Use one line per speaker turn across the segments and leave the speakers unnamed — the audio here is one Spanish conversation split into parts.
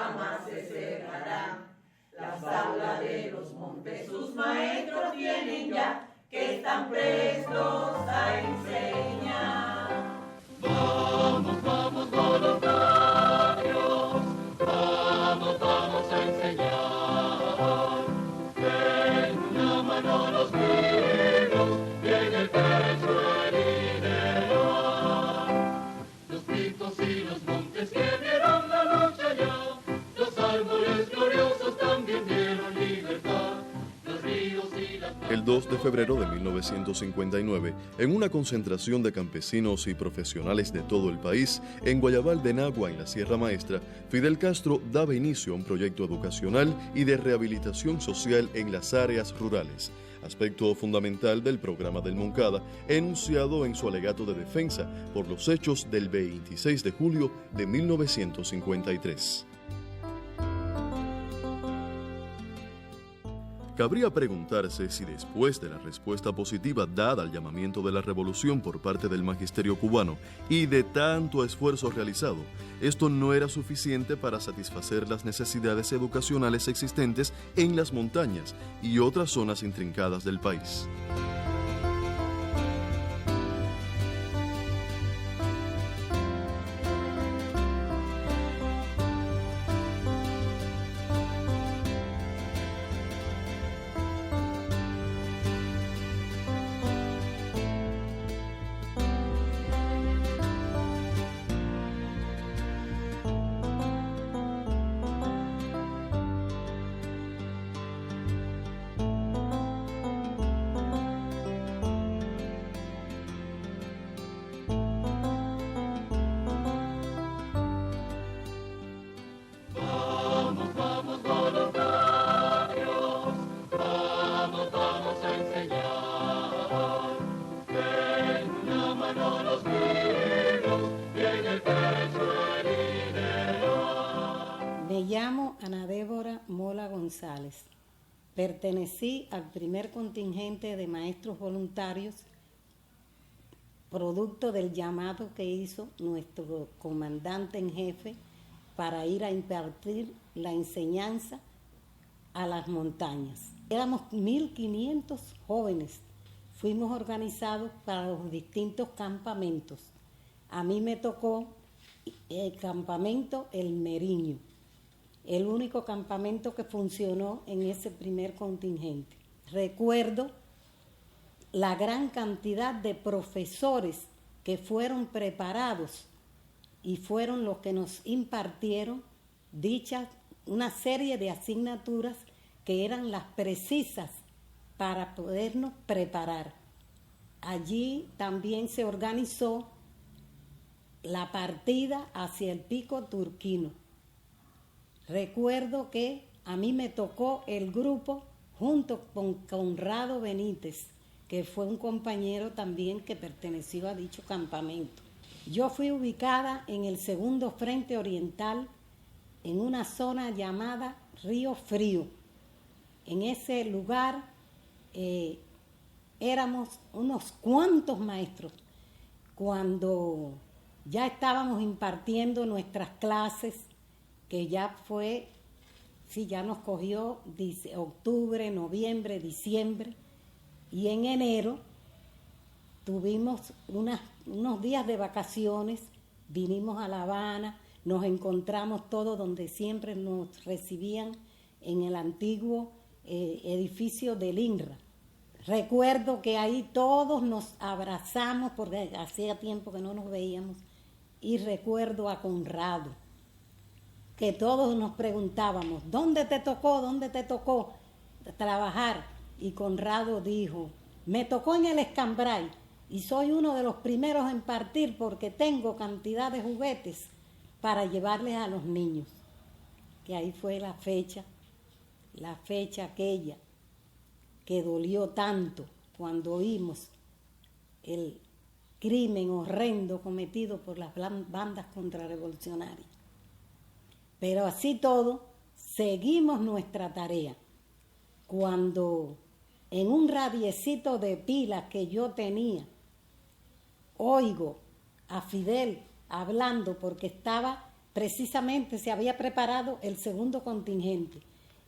jamás se cerrarán. Las aulas de los montes sus maestros tienen ya, que están prestos a enseñar.
Vamos, vamos, voluntarios, vamos a enseñar. En una mano los gritos y en el pecho el ideal. Los picos y los montes que vieron la lucha ya, los árboles gloriosos también dieron libertad. Los ríos y las...
El 2 de febrero de 1959, en una concentración de campesinos y profesionales de todo el país, en Guayabal de Nagua, en la Sierra Maestra, Fidel Castro daba inicio a un proyecto educacional y de rehabilitación social en las áreas rurales, aspecto fundamental del programa del Moncada, enunciado en su alegato de defensa por los hechos del 26 de julio de 1953. Cabría preguntarse si después de la respuesta positiva dada al llamamiento de la revolución por parte del magisterio cubano y de tanto esfuerzo realizado, esto no era suficiente para satisfacer las necesidades educacionales existentes en las montañas y otras zonas intrincadas del país.
Me llamo Ana Débora Mola González. Pertenecí al primer contingente de maestros voluntarios, producto del llamado que hizo nuestro comandante en jefe para ir a impartir la enseñanza a las montañas. Éramos 1.500 jóvenes. Fuimos organizados para los distintos campamentos. A mí me tocó el campamento El Meriño, el único campamento que funcionó en ese primer contingente. Recuerdo la gran cantidad de profesores que fueron preparados y fueron los que nos impartieron una serie de asignaturas que eran las precisas para podernos preparar. Allí también se organizó la partida hacia el Pico Turquino. Recuerdo que a mí me tocó el grupo junto con Conrado Benítez, que fue un compañero también que perteneció a dicho campamento. Yo fui ubicada en el segundo frente oriental, en una zona llamada Río Frío. En ese lugar éramos unos cuantos maestros. Cuando ya estábamos impartiendo nuestras clases, que ya nos cogió octubre, noviembre, diciembre, y en enero tuvimos unos días de vacaciones, vinimos a La Habana, nos encontramos todos donde siempre nos recibían en el antiguo edificio del INRA. Recuerdo que ahí todos nos abrazamos porque hacía tiempo que no nos veíamos, y recuerdo a Conrado, que todos nos preguntábamos, ¿dónde te tocó trabajar? Y Conrado dijo, me tocó en el Escambray y soy uno de los primeros en partir porque tengo cantidad de juguetes para llevarles a los niños. Que ahí fue la fecha aquella que dolió tanto cuando oímos el crimen horrendo cometido por las bandas contrarrevolucionarias. Pero así todo, seguimos nuestra tarea. Cuando en un radiecito de pilas que yo tenía, oigo a Fidel hablando porque estaba precisamente se había preparado el segundo contingente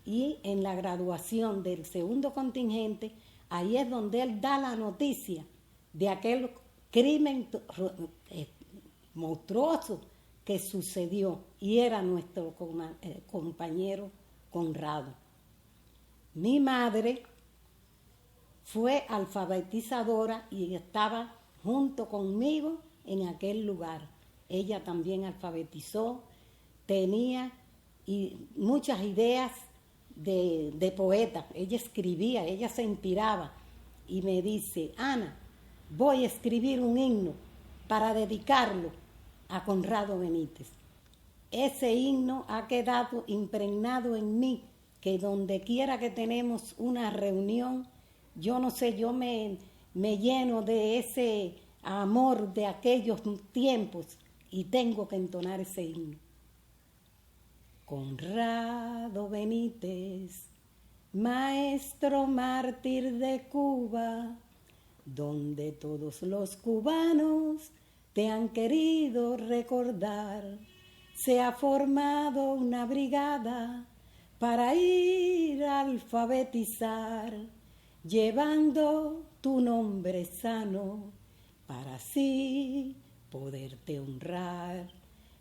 y en la graduación del segundo contingente, ahí es donde él da la noticia de aquel crimen monstruoso que sucedió y era nuestro compañero Conrado. Mi madre fue alfabetizadora y estaba junto conmigo en aquel lugar. Ella también alfabetizó, tenía muchas ideas de poeta. Ella escribía, ella se inspiraba y me dice: Ana, voy a escribir un himno para dedicarlo a Conrado Benítez. Ese himno ha quedado impregnado en mí, que donde quiera que tenemos una reunión, yo no sé, yo me lleno de ese amor de aquellos tiempos y tengo que entonar ese himno. Conrado Benítez, maestro mártir de Cuba, donde todos los cubanos te han querido recordar, se ha formado una brigada para ir a alfabetizar, llevando tu nombre sano, para así poderte honrar.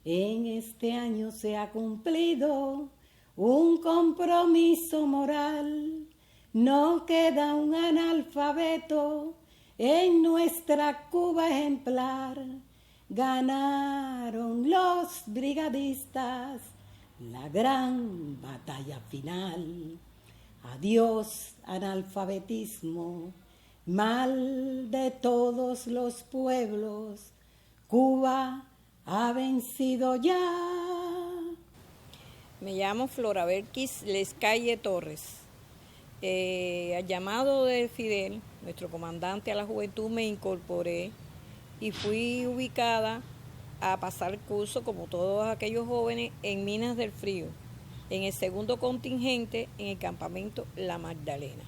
En este año se ha cumplido un compromiso moral, no queda un analfabeto en nuestra Cuba ejemplar. Ganaron los brigadistas la gran batalla final. Adiós, analfabetismo, mal de todos los pueblos, Cuba ha vencido ya.
Me llamo Florabelkis Lescalle Torres. Al llamado de Fidel, nuestro comandante a la juventud, me incorporé y fui ubicada a pasar curso, como todos aquellos jóvenes, en Minas del Frío, en el segundo contingente, en el campamento La Magdalena.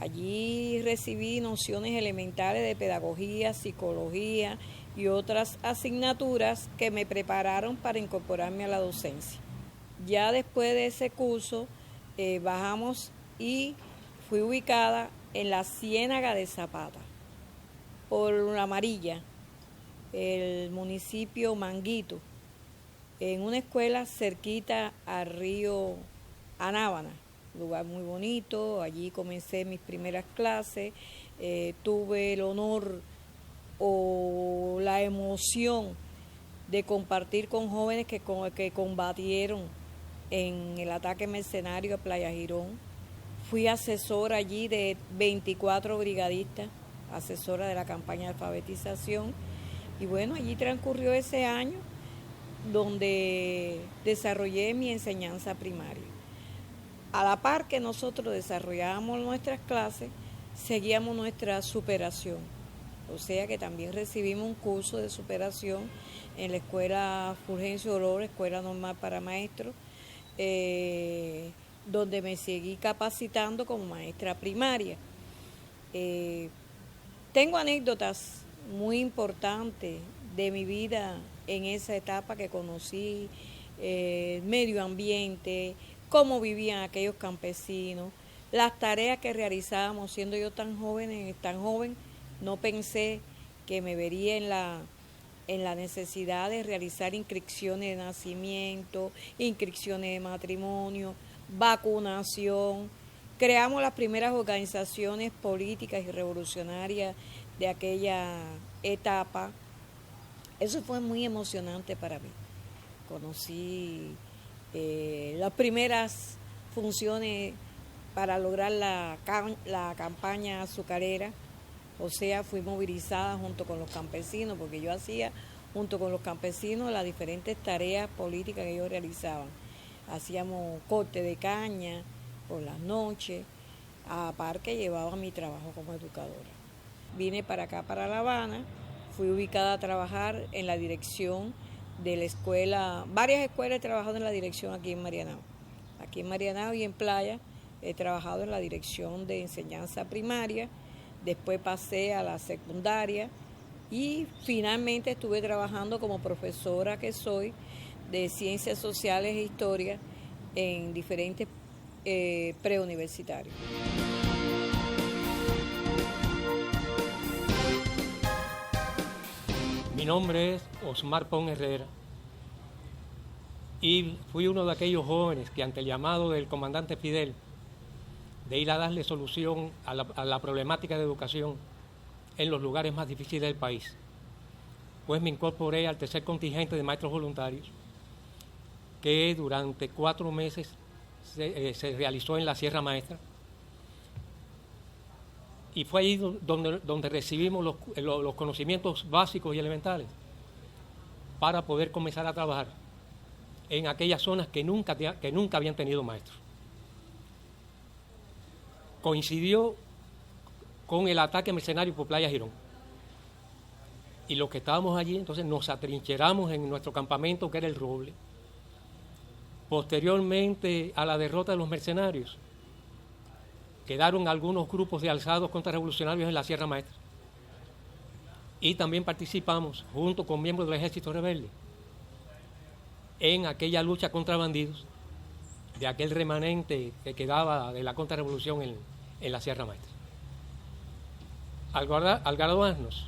Allí recibí nociones elementales de pedagogía, psicología y otras asignaturas que me prepararon para incorporarme a la docencia. Ya después de ese curso bajamos y fui ubicada en la Ciénaga de Zapata, por La Amarilla, el municipio Manguito, en una escuela cerquita al río Anábana, lugar muy bonito. Allí comencé mis primeras clases, tuve el honor o la emoción de compartir con jóvenes que combatieron en el ataque mercenario a Playa Girón. Fui asesora allí de 24 brigadistas, asesora de la campaña de alfabetización, y bueno, allí transcurrió ese año donde desarrollé mi enseñanza primaria. A la par que nosotros desarrollábamos nuestras clases, seguíamos nuestra superación. O sea que también recibimos un curso de superación en la Escuela Fulgencio Dolores, Escuela Normal para Maestros, donde me seguí capacitando como maestra primaria. Tengo anécdotas muy importantes de mi vida en esa etapa, que conocí el medio ambiente, cómo vivían aquellos campesinos, las tareas que realizábamos. Siendo yo tan joven, no pensé que me vería en la necesidad de realizar inscripciones de nacimiento, inscripciones de matrimonio, vacunación. Creamos las primeras organizaciones políticas y revolucionarias de aquella etapa. Eso fue muy emocionante para mí. Conocí las primeras funciones para lograr la campaña azucarera. O sea, fui movilizada junto con los campesinos, porque yo hacía junto con los campesinos las diferentes tareas políticas que ellos realizaban. Hacíamos corte de caña por las noches, aparte que llevaba mi trabajo como educadora. Vine para acá, para La Habana, fui ubicada a trabajar en la dirección de la escuela. Varias escuelas he trabajado en la dirección aquí en Marianao. Aquí en Marianao y en Playa he trabajado en la dirección de enseñanza primaria. Después pasé a la secundaria y finalmente estuve trabajando como profesora que soy de Ciencias Sociales e Historia en diferentes preuniversitarios.
Mi nombre es Osmar Pon Herrera y fui uno de aquellos jóvenes que ante el llamado del comandante Fidel de ir a darle solución a la problemática de educación en los lugares más difíciles del país, pues me incorporé al tercer contingente de maestros voluntarios que durante 4 meses se realizó en la Sierra Maestra, y fue ahí donde recibimos los conocimientos básicos y elementales para poder comenzar a trabajar en aquellas zonas que nunca habían tenido maestros. Coincidió con el ataque mercenario por Playa Girón. Y los que estábamos allí, entonces nos atrincheramos en nuestro campamento, que era el Roble. Posteriormente a la derrota de los mercenarios, quedaron algunos grupos de alzados contrarrevolucionarios en la Sierra Maestra. Y también participamos, junto con miembros del Ejército Rebelde, en aquella lucha contra bandidos, de aquel remanente que quedaba de la contrarrevolución en la Sierra Maestra. Al graduarnos,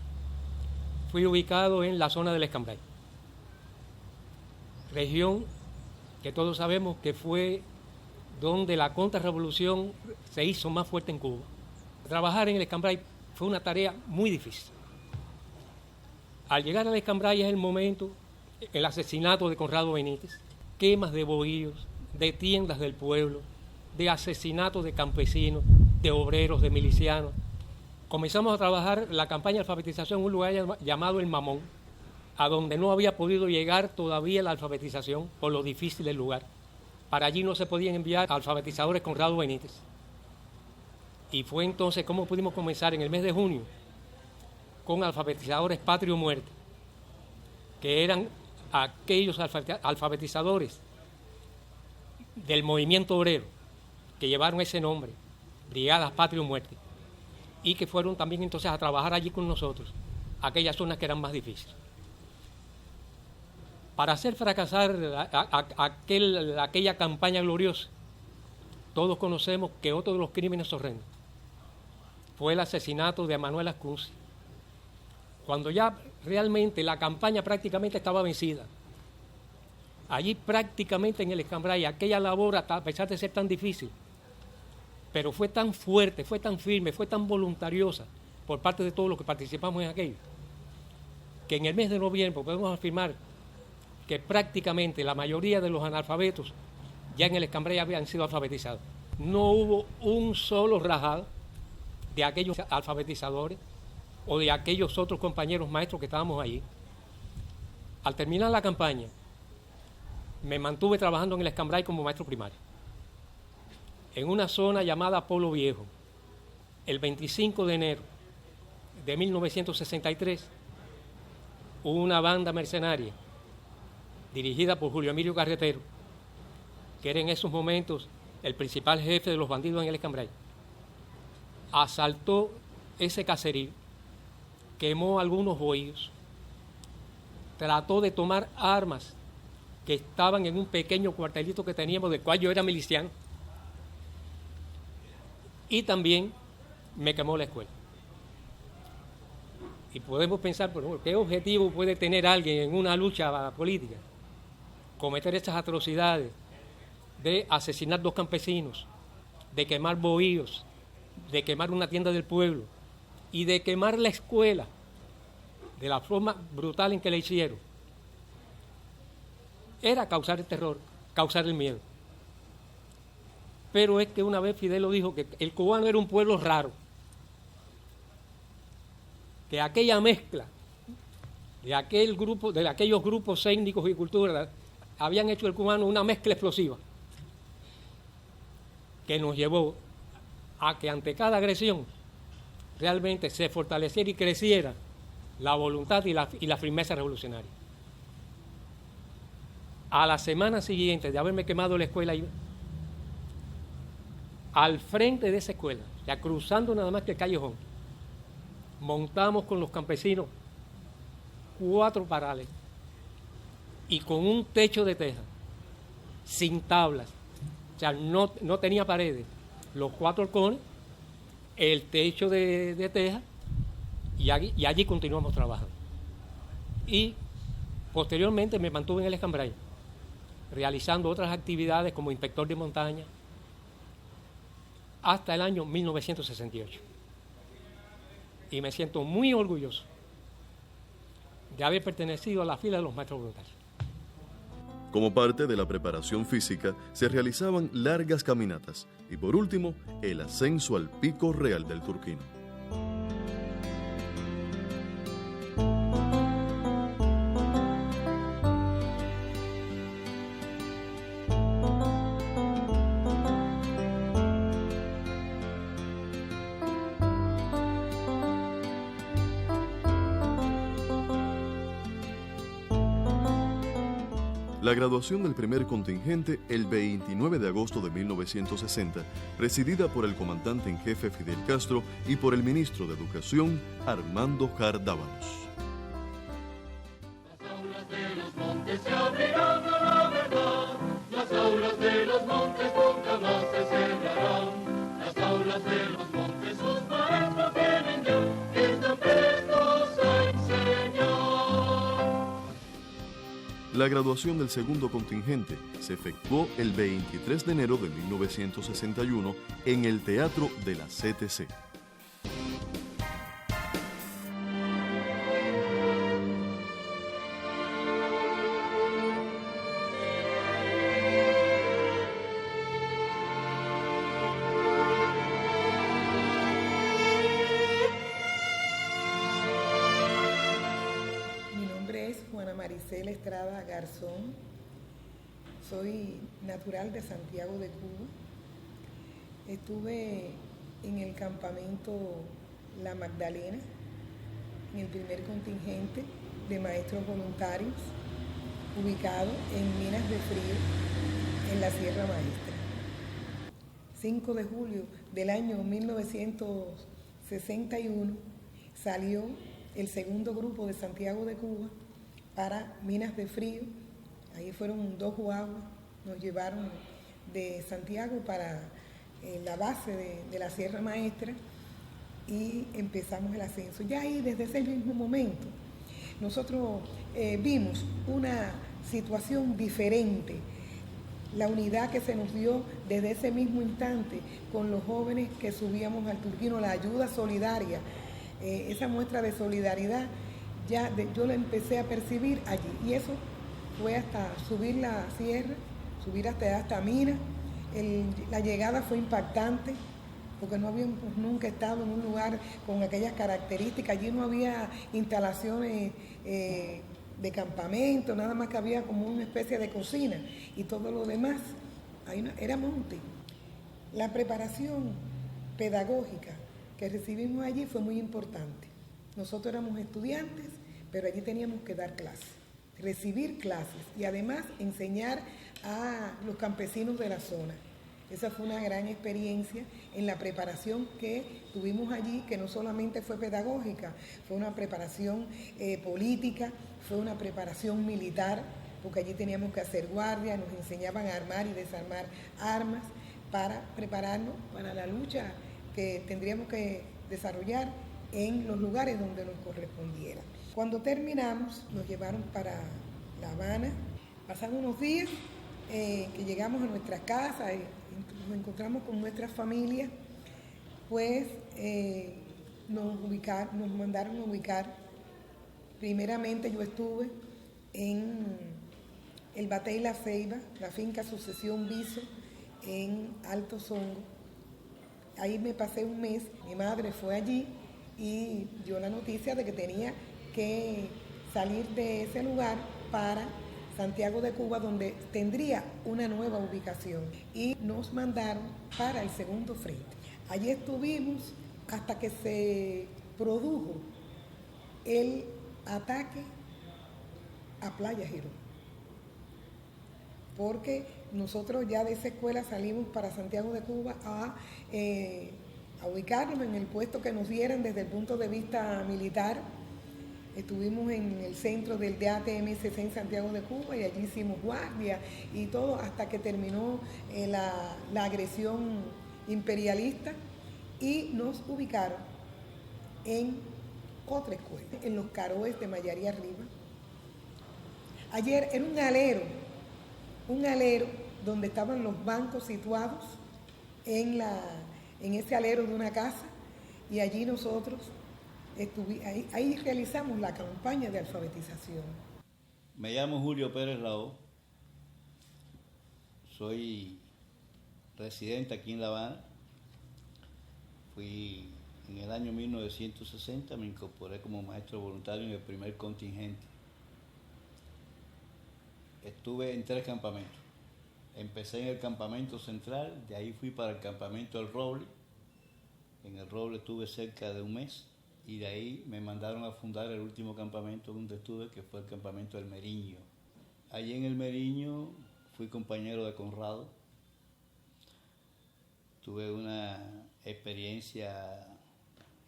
fui ubicado en la zona del Escambray, región que todos sabemos que fue donde la contrarrevolución se hizo más fuerte en Cuba. Trabajar en el Escambray fue una tarea muy difícil. Al llegar al Escambray es el momento, el asesinato de Conrado Benítez, quemas de bohíos, de tiendas del pueblo, de asesinatos de campesinos, de obreros, de milicianos. Comenzamos a trabajar la campaña de alfabetización en un lugar llamado El Mamón, a donde no había podido llegar todavía la alfabetización por lo difícil del lugar. Para allí no se podían enviar alfabetizadores Conrado Benítez. Y fue entonces como pudimos comenzar en el mes de junio con alfabetizadores Patria o Muerte, que eran aquellos alfabetizadores del movimiento obrero que llevaron ese nombre, Brigadas Patria o Muerte, y que fueron también entonces a trabajar allí con nosotros, aquellas zonas que eran más difíciles. Para hacer fracasar aquella campaña gloriosa, todos conocemos que otro de los crímenes horrendos fue el asesinato de Manuel Ascunzi. Cuando ya realmente la campaña prácticamente estaba vencida, allí prácticamente en el Escambray, aquella labor, a pesar de ser tan difícil, pero fue tan fuerte, fue tan firme, fue tan voluntariosa por parte de todos los que participamos en aquello, que en el mes de noviembre podemos afirmar que prácticamente la mayoría de los analfabetos ya en el Escambray habían sido alfabetizados. No hubo un solo rajado de aquellos alfabetizadores o de aquellos otros compañeros maestros que estábamos allí. Al terminar la campaña, me mantuve trabajando en el Escambray como maestro primario, en una zona llamada Polo Viejo. El 25 de enero de 1963, una banda mercenaria dirigida por Julio Emilio Carretero, que era en esos momentos el principal jefe de los bandidos en el Escambray, asaltó ese caserío, quemó algunos bohíos, trató de tomar armas que estaban en un pequeño cuartelito que teníamos, del cual yo era miliciano, y también me quemó la escuela. Y podemos pensar, por ejemplo, ¿qué objetivo puede tener alguien en una lucha política? Cometer estas atrocidades de asesinar 2 campesinos, de quemar bohíos, de quemar una tienda del pueblo y de quemar la escuela de la forma brutal en que la hicieron. Era causar el terror, causar el miedo. Pero es que una vez Fidel lo dijo, que el cubano era un pueblo raro, que aquella mezcla de aquellos grupos étnicos y culturales habían hecho del cubano una mezcla explosiva que nos llevó a que ante cada agresión realmente se fortaleciera y creciera la voluntad y la firmeza revolucionaria. A la semana siguiente de haberme quemado la escuela, al frente de esa escuela, ya cruzando nada más que el callejón, montamos con los campesinos 4 parales y con un techo de teja, sin tablas, o sea, no tenía paredes, los 4 halcones, el techo de teja, y allí continuamos trabajando. Y posteriormente me mantuve en el Escambray, realizando otras actividades como inspector de montaña, hasta el año 1968. Y me siento muy orgulloso de haber pertenecido a la fila de los maestros voluntarios.
Como parte de la preparación física, se realizaban largas caminatas y, por último, el ascenso al Pico Real del Turquino. La graduación del primer contingente el 29 de agosto de 1960, presidida por el comandante en jefe Fidel Castro y por el ministro de Educación Armando Cardávalos.
Las aulas de los montes se abrirán a la verdad, las aulas de los montes nunca más se cerrarán, las aulas de los montes sus maestros tienen ya, que están prestos a enseñar.
La graduación del segundo contingente se efectuó el 23 de enero de 1961 en el Teatro de la CTC.
Maricela Estrada Garzón, soy natural de Santiago de Cuba. Estuve en el campamento La Magdalena, en el primer contingente de maestros voluntarios, ubicado en Minas de Frío, en la Sierra Maestra. 5 de julio del año 1961 salió el segundo grupo de Santiago de Cuba para Minas de Frío. Ahí fueron 2 guaguas, nos llevaron de Santiago para la base de la Sierra Maestra y empezamos el ascenso. Ya ahí, desde ese mismo momento, nosotros vimos una situación diferente, la unidad que se nos dio desde ese mismo instante con los jóvenes que subíamos al Turquino, la ayuda solidaria, esa muestra de solidaridad. Yo lo empecé a percibir allí y eso fue hasta subir la sierra, subir hasta Minas. La llegada fue impactante porque no habíamos nunca estado en un lugar con aquellas características. Allí no había instalaciones de campamento, nada más que había como una especie de cocina y todo lo demás era monte. La preparación pedagógica que recibimos allí fue muy importante. Nosotros éramos estudiantes, pero allí teníamos que dar clases, recibir clases y además enseñar a los campesinos de la zona. Esa fue una gran experiencia en la preparación que tuvimos allí, que no solamente fue pedagógica, fue una preparación política, fue una preparación militar, porque allí teníamos que hacer guardia, nos enseñaban a armar y desarmar armas para prepararnos para la lucha que tendríamos que desarrollar en los lugares donde nos correspondiera. Cuando terminamos, nos llevaron para La Habana. Pasaron unos días que llegamos a nuestras casas, nos encontramos con nuestras familias, pues nos mandaron a ubicar. Primeramente yo estuve en el Batey La Ceiba, la finca Sucesión Viso, en Alto Songo. Ahí me pasé un mes, mi madre fue allí y dio la noticia de que tenía que salir de ese lugar para Santiago de Cuba, donde tendría una nueva ubicación, y nos mandaron para el segundo frente. Allí estuvimos hasta que se produjo el ataque a Playa Girón, porque nosotros ya de esa escuela salimos para Santiago de Cuba a ubicarnos en el puesto que nos dieran desde el punto de vista militar, Estuvimos en el centro del DATMSC en Santiago de Cuba y allí hicimos guardia y todo hasta que terminó la agresión imperialista y nos ubicaron en otra escuela, en los Caroes de Mayarí Arriba. Ayer era un alero donde estaban los bancos situados en ese alero de una casa y allí nosotros ahí realizamos la campaña de alfabetización.
Me llamo Julio Pérez Lao, soy residente aquí en La Habana. Fui en el año 1960, me incorporé como maestro voluntario en el primer contingente. Estuve en 3 campamentos. Empecé en el campamento central, de ahí fui para el campamento del Roble. En el Roble estuve cerca de un mes y de ahí me mandaron a fundar el último campamento donde estuve, que fue el campamento del Meriño. Allí en el Meriño fui compañero de Conrado. Tuve una experiencia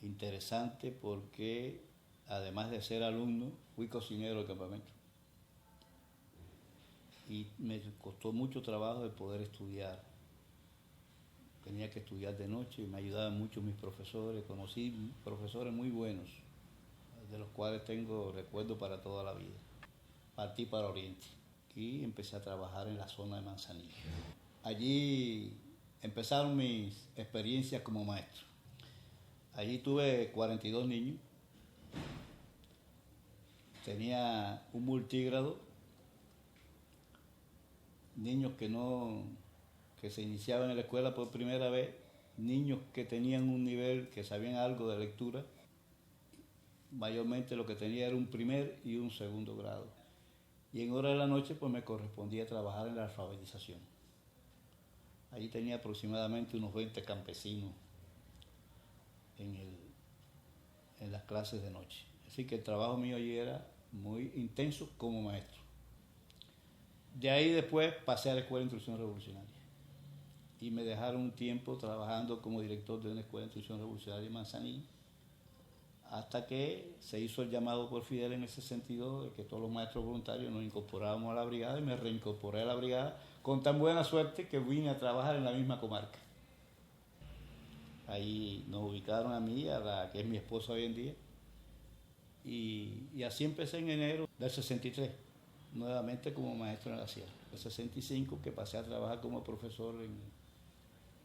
interesante porque, además de ser alumno, fui cocinero del campamento. Y me costó mucho trabajo el poder estudiar. Tenía que estudiar de noche y me ayudaban mucho mis profesores. Conocí profesores muy buenos, de los cuales tengo recuerdo para toda la vida. Partí para Oriente y empecé a trabajar en la zona de Manzanillo. Allí empezaron mis experiencias como maestro. Allí tuve 42 niños. Tenía un multígrado, niños que se iniciaban en la escuela por primera vez, niños que tenían un nivel, que sabían algo de lectura. Mayormente lo que tenía era un primer y un segundo grado. Y en hora de la noche pues me correspondía trabajar en la alfabetización. Allí tenía aproximadamente unos 20 campesinos en las clases de noche. Así que el trabajo mío allí era muy intenso como maestro. De ahí después pasé a la Escuela de Instrucción Revolucionaria y me dejaron un tiempo trabajando como director de una Escuela de Instrucción Revolucionaria en Manzanillo, hasta que se hizo el llamado por Fidel en ese sentido de que todos los maestros voluntarios nos incorporábamos a la brigada, y me reincorporé a la brigada con tan buena suerte que vine a trabajar en la misma comarca. Ahí nos ubicaron a mí, a la que es mi esposa hoy en día, y así empecé en enero del 63, nuevamente como maestro en la sierra. El 65 que pasé a trabajar como profesor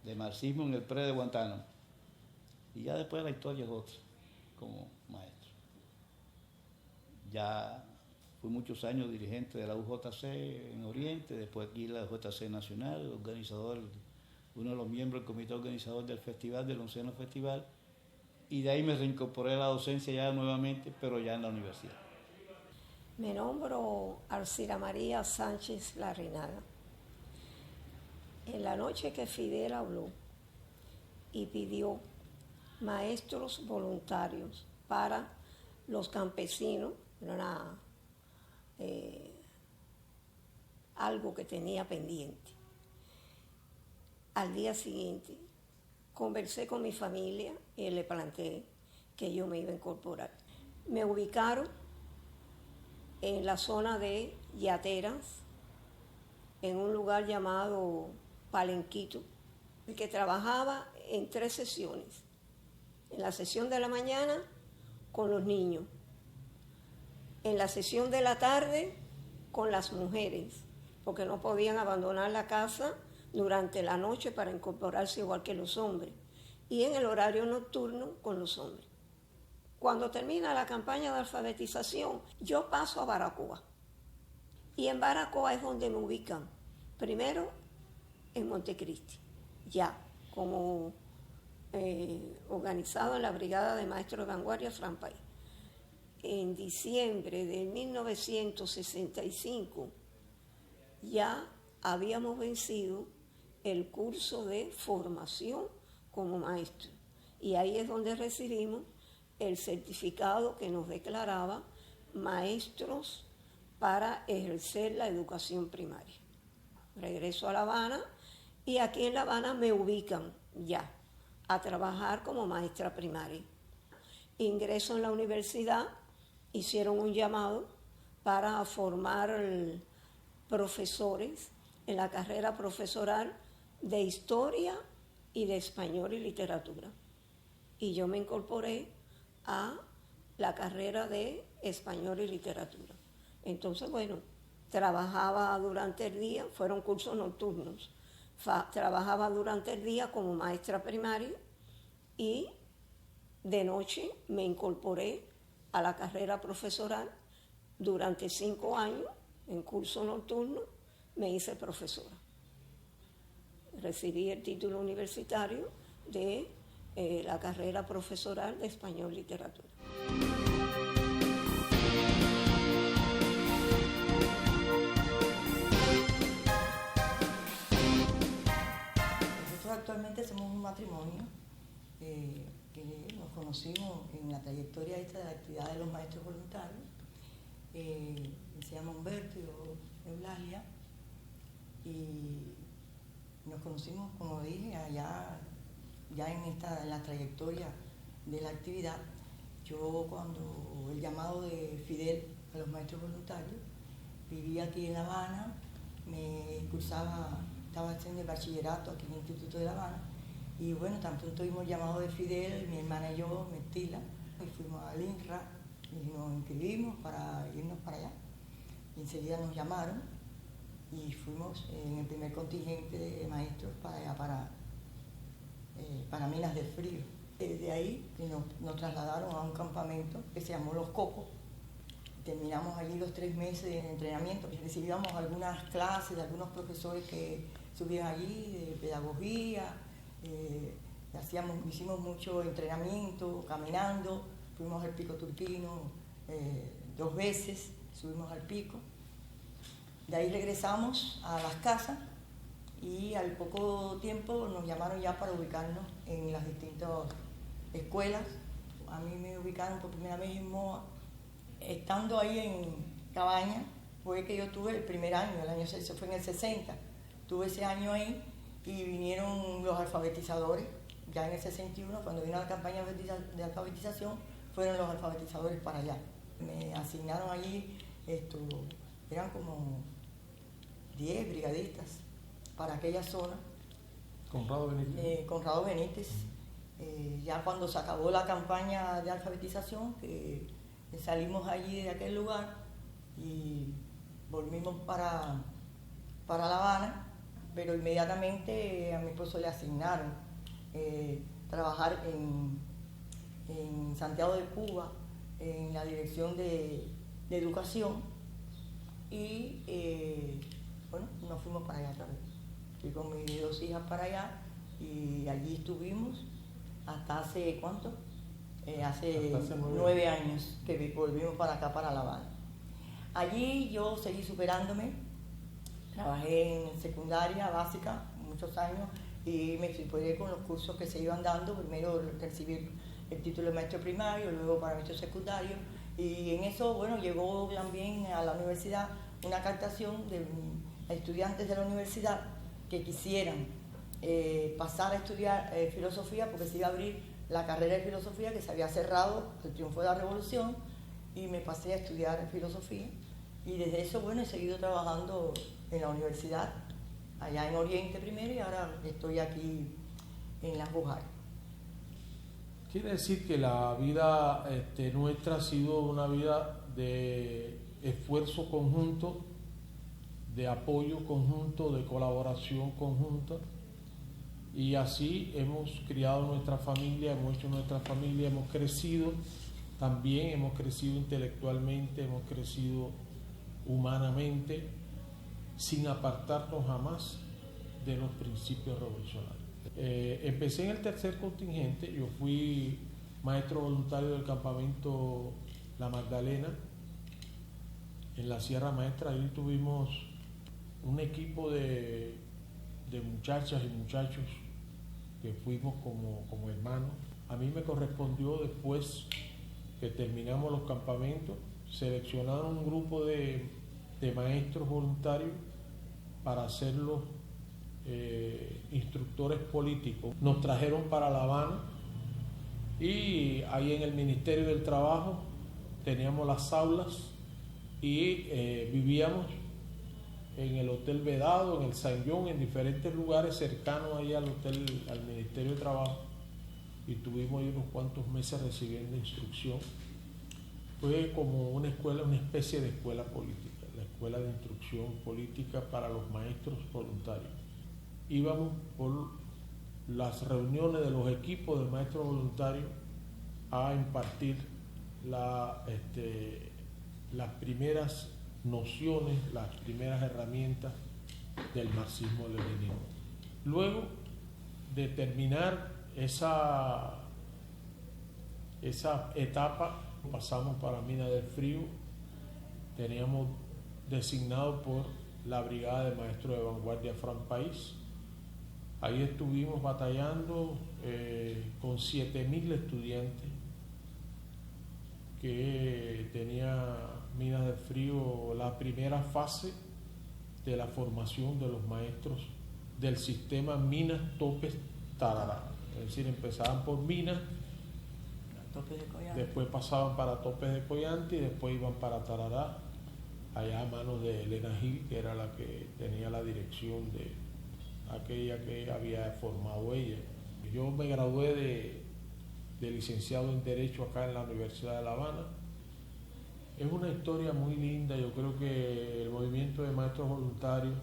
de marxismo en el PRE de Guantánamo, y ya después la historia es otra como maestro. Ya fui muchos años dirigente de la UJC en Oriente, después aquí la UJC Nacional, organizador, uno de los miembros del comité organizador del festival, del 11º Festival, y de ahí me reincorporé a la docencia ya nuevamente, pero ya en la universidad.
Me nombro Alcira María Sánchez Larrinaga. En la noche que Fidel habló y pidió maestros voluntarios para los campesinos, era algo que tenía pendiente. Al día siguiente conversé con mi familia y le planteé que yo me iba a incorporar. Me ubicaron en la zona de Yateras, en un lugar llamado Palenquito, que trabajaba en 3 sesiones. En la sesión de la mañana con los niños, en la sesión de la tarde con las mujeres, porque no podían abandonar la casa durante la noche para incorporarse igual que los hombres, y en el horario nocturno con los hombres. Cuando termina la campaña de alfabetización, yo paso a Baracoa, y en Baracoa es donde me ubican, primero en Montecristi, ya como organizado en la Brigada de Maestros de Vanguardia Frampay. En diciembre de 1965 ya habíamos vencido el curso de formación como maestro, y ahí es donde recibimos el certificado que nos declaraba maestros para ejercer la educación primaria. Regreso a La Habana y aquí en La Habana me ubican ya a trabajar como maestra primaria. Ingreso en la universidad hicieron un llamado para formar profesores en la carrera profesoral de historia y de español y literatura. Y yo me incorporé a la carrera de español y literatura. Entonces, bueno, trabajaba durante el día, fueron cursos nocturnos, trabajaba durante el día como maestra primaria y de noche me incorporé a la carrera profesoral. Durante 5 años, en curso nocturno, me hice profesora. Recibí el título universitario de la carrera profesoral de español y literatura.
Nosotros actualmente somos un matrimonio que nos conocimos en la trayectoria esta de la actividad de los maestros voluntarios. Se llama Humberto y yo Eulalia, y nos conocimos, como dije, allá ya en la trayectoria de la actividad. Yo, cuando el llamado de Fidel a los maestros voluntarios, vivía aquí en La Habana, estaba haciendo el bachillerato aquí en el Instituto de La Habana, y bueno, tan pronto tuvimos el llamado de Fidel, mi hermana y yo, Mentila, y fuimos al INRA y nos inscribimos para irnos para allá. Y enseguida nos llamaron y fuimos en el primer contingente de maestros para allá, para Minas del Frío. De ahí nos trasladaron a un campamento que se llamó Los Cocos. Terminamos allí los 3 meses de entrenamiento. Recibíamos algunas clases de algunos profesores que subían allí, de pedagogía. Hicimos mucho entrenamiento, caminando. Fuimos al Pico Turquino 2 veces, subimos al pico. De ahí regresamos a las casas y al poco tiempo nos llamaron ya para ubicarnos en las distintas escuelas. A mí me ubicaron por primera vez en Moa. Estando ahí en Cabaña, fue que yo tuve el primer año, eso fue en el 60. Tuve ese año ahí y vinieron los alfabetizadores, ya en el 61, cuando vino la campaña de alfabetización, fueron los alfabetizadores para allá. Me asignaron allí, eran como 10 brigadistas para aquella zona.
Conrado Benítez.
Conrado Benítez. Ya cuando se acabó la campaña de alfabetización, salimos allí de aquel lugar y volvimos para La Habana, pero inmediatamente a mi esposo le asignaron trabajar en Santiago de Cuba, en la dirección de educación, y bueno, nos fuimos para allá otra vez. Fui con mis 2 hijas para allá y allí estuvimos hasta hace, ¿cuánto? Hace 9 años que volvimos para acá, para La Habana. Allí yo seguí superándome, trabajé en secundaria básica muchos años y me superé con los cursos que se iban dando. Primero recibí el título de maestro primario, luego para maestro secundario, y en eso, bueno, llegó también a la universidad una captación de estudiantes de la universidad que quisieran pasar a estudiar filosofía, porque se iba a abrir la carrera de filosofía que se había cerrado al triunfo de la revolución, y me pasé a estudiar filosofía, y desde eso, bueno, he seguido trabajando en la universidad, allá en Oriente primero, y ahora estoy aquí en Las Bujares.
Quiere decir que la vida nuestra ha sido una vida de esfuerzo conjunto, de apoyo conjunto, de colaboración conjunta, y así hemos criado nuestra familia, hemos hecho nuestra familia, hemos crecido, también hemos crecido intelectualmente, hemos crecido humanamente, sin apartarnos jamás de los principios revolucionarios. Empecé en el tercer contingente, yo fui maestro voluntario del campamento La Magdalena, en la Sierra Maestra. Ahí tuvimos un equipo de muchachas y muchachos que fuimos como hermanos. A mí me correspondió, después que terminamos los campamentos, seleccionar un grupo de maestros voluntarios para hacerlos instructores políticos. Nos trajeron para La Habana y ahí en el Ministerio del Trabajo teníamos las aulas y vivíamos en el Hotel Vedado, en el San John, en diferentes lugares cercanos ahí al hotel, al Ministerio de Trabajo, y tuvimos ahí unos cuantos meses recibiendo instrucción. Fue como una escuela, una especie de escuela política, la escuela de instrucción política para los maestros voluntarios. Íbamos por las reuniones de los equipos de maestros voluntarios a impartir las primeras nociones, las primeras herramientas del marxismo-leninismo. Luego de terminar esa etapa, pasamos para Mina del Frío. Teníamos designado por la Brigada de Maestros de Vanguardia Fran País. Ahí estuvimos batallando con 7.000 estudiantes que tenía Minas del Frío, la primera fase de la formación de los maestros del sistema Minas Topes Tarará. Es decir, empezaban por Minas, después pasaban para Topes de Coyante y después iban para Tarará, allá a manos de Elena Gil, que era la que tenía la dirección de aquella que había formado ella. Yo me gradué de licenciado en Derecho acá en la Universidad de La Habana. Es una historia muy linda. Yo creo que el movimiento de maestros voluntarios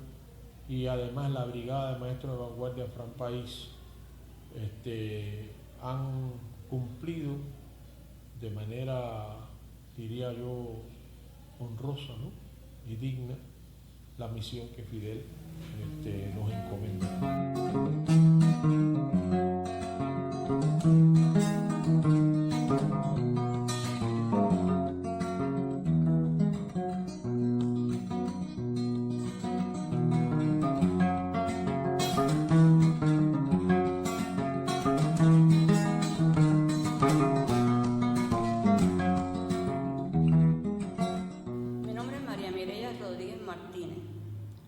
y además la Brigada de Maestros de Vanguardia Fran País han cumplido de manera, diría yo, honrosa, ¿no?, y digna la misión que Fidel nos encomendó.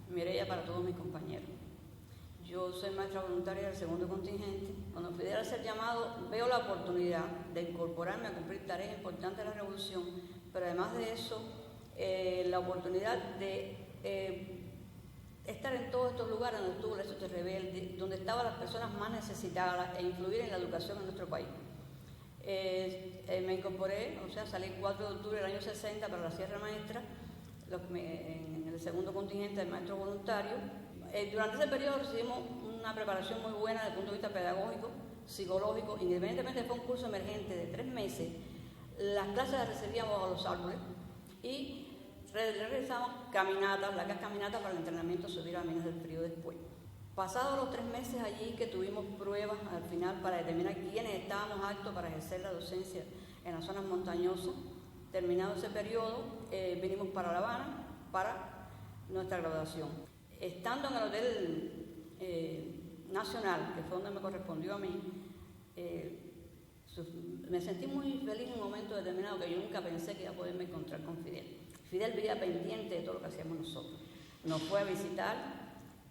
Mireya para todos mis compañeros. Yo soy maestra voluntaria del segundo contingente. Cuando Fidel al ser llamado, veo la oportunidad de incorporarme a cumplir tareas importantes de la revolución, pero además de eso, la oportunidad de estar en todos estos lugares donde estuvo el Ejército Rebelde, donde estaban las personas más necesitadas e influir en la educación en nuestro país. Me incorporé, o sea, salí el 4 de octubre del año 60 para la Sierra Maestra, en el segundo contingente de maestros voluntarios. Durante ese periodo recibimos una preparación muy buena desde el punto de vista pedagógico, psicológico. Independientemente fue un curso emergente de 3 meses, las clases las recibíamos bajo los árboles y realizamos caminatas, largas caminatas para el entrenamiento subir a Minas del Frío después. Pasados los 3 meses allí, que tuvimos pruebas al final para determinar quiénes estábamos aptos para ejercer la docencia en las zonas montañosas, terminado ese periodo, vinimos para La Habana para nuestra graduación. Estando en el Hotel Nacional, que fue donde me correspondió a mí, me sentí muy feliz en un momento determinado que yo nunca pensé que iba a poderme encontrar con Fidel. Fidel vivía pendiente de todo lo que hacíamos nosotros. Nos fue a visitar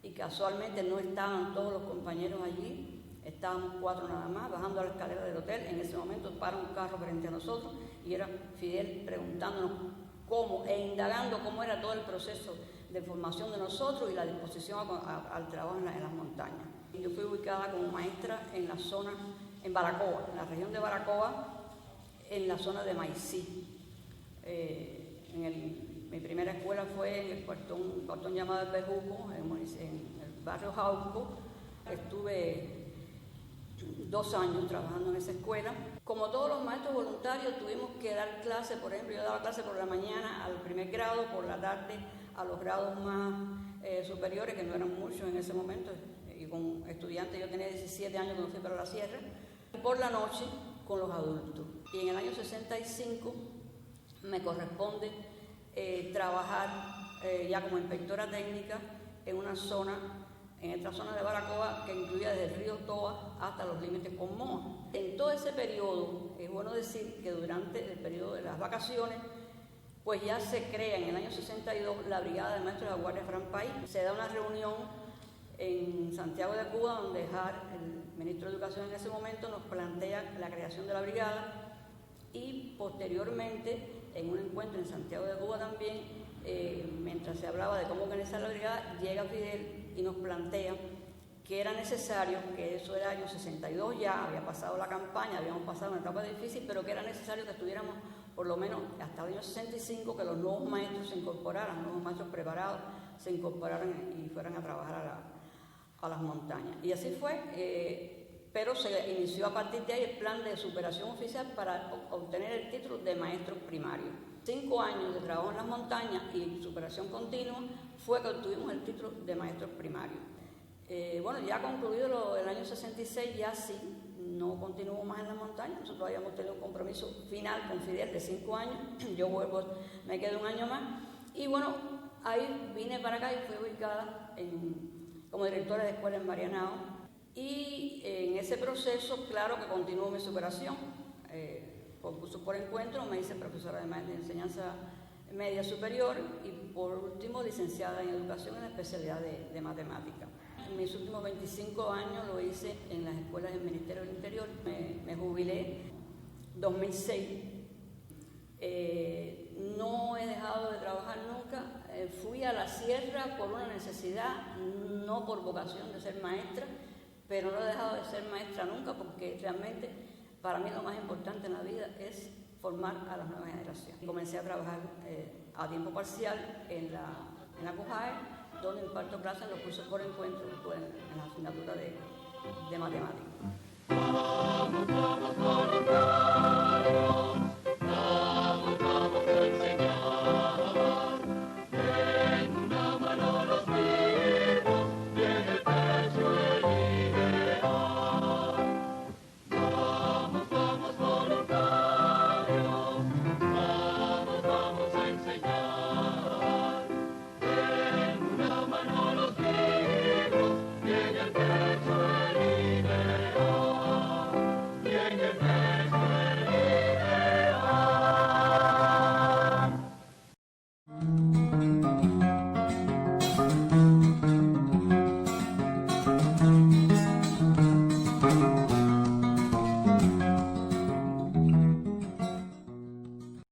y casualmente no estaban todos los compañeros allí, estábamos 4 nada más, bajando a la escalera del hotel. En ese momento para un carro frente a nosotros y era Fidel preguntándonos cómo e indagando cómo era todo el proceso de formación de nosotros y la disposición al trabajo en las montañas. Yo fui ubicada como maestra en la zona, en Baracoa, en la región de Baracoa, en la zona de Maicí. Mi primera escuela fue en el cuartón llamado El Bejuco, en el barrio Jauco. Estuve 2 años trabajando en esa escuela. Como todos los maestros voluntarios tuvimos que dar clases. Por ejemplo, yo daba clases por la mañana al primer grado, por la tarde a los grados más superiores, que no eran muchos en ese momento, y con estudiantes. Yo tenía 17 años cuando fui para la sierra, y por la noche con los adultos. Y en el año 65 me corresponde trabajar ya como inspectora técnica en esta zona de Baracoa, que incluía desde el río Toa hasta los límites con Moa. En todo ese periodo, es bueno decir que durante el periodo de las vacaciones, pues ya se crea en el año 62 la Brigada de Maestros de la Guardia Fran País. Se da una reunión en Santiago de Cuba, donde el ministro de Educación en ese momento nos plantea la creación de la brigada y posteriormente en un encuentro en Santiago de Cuba también, mientras se hablaba de cómo organizar la brigada, llega Fidel y nos plantea que era necesario, que eso era año 62 ya, había pasado la campaña, habíamos pasado una etapa difícil, pero que era necesario que estuviéramos por lo menos hasta el año 65, que los nuevos maestros se incorporaran, nuevos maestros preparados se incorporaran y fueran a trabajar a las montañas. Y así fue, pero se inició a partir de ahí el plan de superación oficial para obtener el título de maestro primario. 5 años de trabajo en las montañas y superación continua fue que obtuvimos el título de maestro primario. Bueno, ya concluido el año 66, ya sí, no continuó más en la montaña. Nosotros habíamos tenido un compromiso final con Fidel de 5 años, yo vuelvo, me quedo un año más, y bueno, ahí vine para acá y fui ubicada como directora de escuela en Marianao, y en ese proceso, claro que continuó mi superación, concurso por encuentro, me hice profesora de enseñanza media superior y por último licenciada en educación en la especialidad de matemática. Mis últimos 25 años lo hice en las escuelas del Ministerio del Interior. Me jubilé 2006. No he dejado de trabajar nunca. Fui a la sierra por una necesidad, no por vocación de ser maestra, pero no he dejado de ser maestra nunca porque realmente para mí lo más importante en la vida es formar a las nuevas generaciones. Comencé a trabajar a tiempo parcial en la CUJAE, donde imparto clases en los cursos por encuentro, en la asignatura de matemáticas.